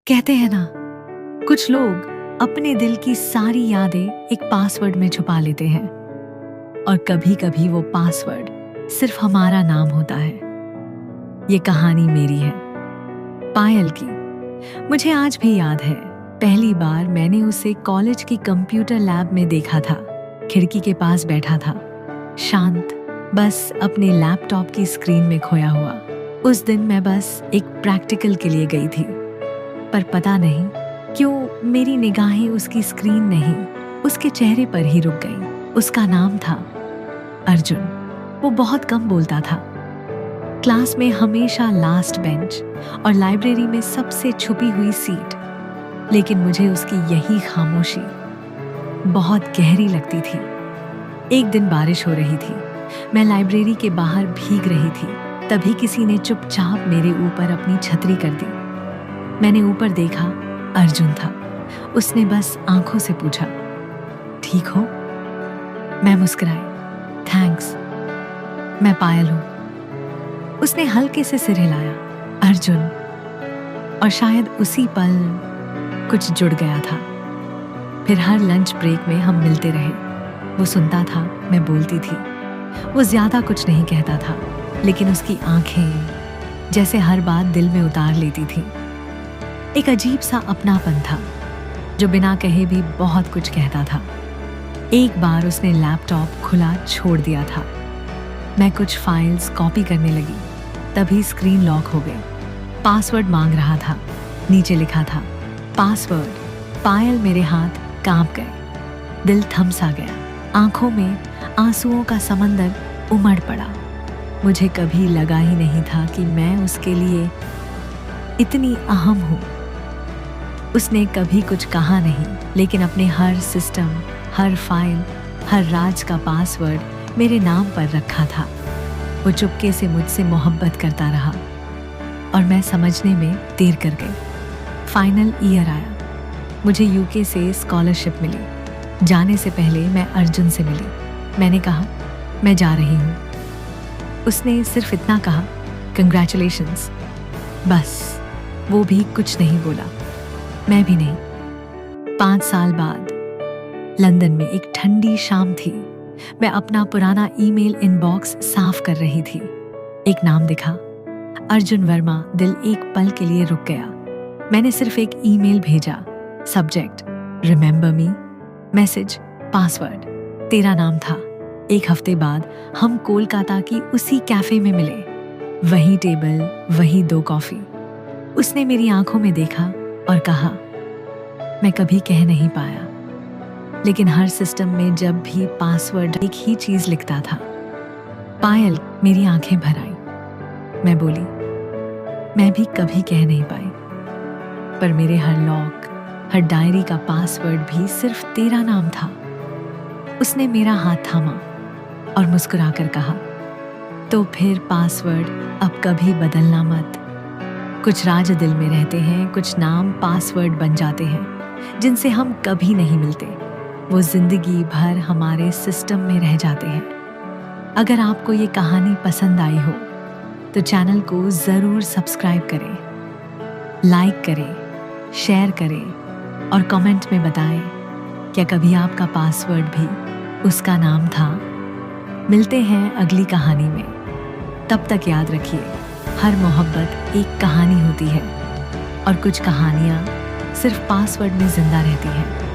कहते हैं ना, कुछ लोग अपने दिल की सारी यादें एक पासवर्ड में छुपा लेते हैं और कभी कभी वो पासवर्ड सिर्फ हमारा नाम होता है। ये कहानी मेरी है, पायल की। मुझे आज भी याद है, पहली बार मैंने उसे कॉलेज की कंप्यूटर लैब में देखा था। खिड़की के पास बैठा था, शांत, बस अपने लैपटॉप की स्क्रीन में खोया हुआ। उस दिन मैं बस एक प्रैक्टिकल के लिए गई थी, पर पता नहीं क्यों मेरी निगाहें उसकी स्क्रीन नहीं, उसके चेहरे पर ही रुक गईं। उसका नाम था अर्जुन। वो बहुत कम बोलता था, क्लास में हमेशा लास्ट बेंच और लाइब्रेरी में सबसे छुपी हुई सीट, लेकिन मुझे उसकी यही खामोशी बहुत गहरी लगती थी। एक दिन बारिश हो रही थी, मैं लाइब्रेरी के बाहर भीग रही थी, तभी किसी ने चुपचाप मेरे ऊपर अपनी छतरी कर दी। मैंने ऊपर देखा, अर्जुन था। उसने बस आंखों से पूछा, ठीक हो? मैं मुस्कुराई, थैंक्स, मैं पायल हूं। उसने हल्के से सिर हिलाया, अर्जुन। और शायद उसी पल कुछ जुड़ गया था। फिर हर लंच ब्रेक में हम मिलते रहे। वो सुनता था, मैं बोलती थी। वो ज्यादा कुछ नहीं कहता था, लेकिन उसकी आंखें जैसे हर बात दिल में उतार लेती थी। एक अजीब सा अपनापन था जो बिना कहे भी बहुत कुछ कहता था। एक बार उसने लैपटॉप खुला छोड़ दिया था। मैं कुछ फाइल्स कॉपी करने लगी, तभी स्क्रीन लॉक हो गई। पासवर्ड मांग रहा था। नीचे लिखा था, पासवर्ड। पायल। मेरे हाथ कांप गए, दिल थम सा गया, आंखों में आंसुओं का समंदर उमड़ पड़ा। मुझे कभी लगा ही नहीं था कि मैं उसके लिए इतनी अहम हूँ। उसने कभी कुछ कहा नहीं, लेकिन अपने हर सिस्टम, हर फाइल, हर राज का पासवर्ड मेरे नाम पर रखा था। वो चुपके से मुझसे मोहब्बत करता रहा और मैं समझने में देर कर गई। फाइनल ईयर आया, मुझे यूके से स्कॉलरशिप मिली। जाने से पहले मैं अर्जुन से मिली। मैंने कहा, मैं जा रही हूँ। उसने सिर्फ इतना कहा, कंग्रेचुलेशंस। बस, वो भी कुछ नहीं बोला, मैं भी नहीं। 5 साल बाद लंदन में एक ठंडी शाम थी। मैं अपना पुराना ईमेल इनबॉक्स साफ कर रही थी। एक नाम दिखा, अर्जुन वर्मा। दिल एक पल के लिए रुक गया। मैंने सिर्फ एक ईमेल भेजा, सब्जेक्ट रिमेंबर मी, मैसेज पासवर्ड। तेरा नाम था। एक हफ्ते बाद हम कोलकाता की उसी कैफे में मिले। वही टेबल, वही 2 कॉफी। उसने मेरी आंखों में देखा और कहा, मैं कभी कह नहीं पाया, लेकिन हर सिस्टम में जब भी पासवर्ड एक ही चीज लिखता था, पायल। मेरी आंखें भर आई। मैं बोली, मैं भी कभी कह नहीं पाई, पर मेरे हर लॉक, हर डायरी का पासवर्ड भी सिर्फ तेरा नाम था। उसने मेरा हाथ थामा और मुस्कुराकर कहा, तो फिर पासवर्ड अब कभी बदलना मत। कुछ राज दिल में रहते हैं, कुछ नाम पासवर्ड बन जाते हैं, जिनसे हम कभी नहीं मिलते। वो जिंदगी भर हमारे सिस्टम में रह जाते हैं। अगर आपको ये कहानी पसंद आई हो तो चैनल को जरूर सब्सक्राइब करें, लाइक करें, शेयर करें और कमेंट में बताएं, क्या कभी आपका पासवर्ड भी उसका नाम था? मिलते हैं अगली कहानी में। तब तक याद रखिए, हर मोहब्बत एक कहानी होती है और कुछ कहानियाँ सिर्फ पासवर्ड में जिंदा रहती हैं।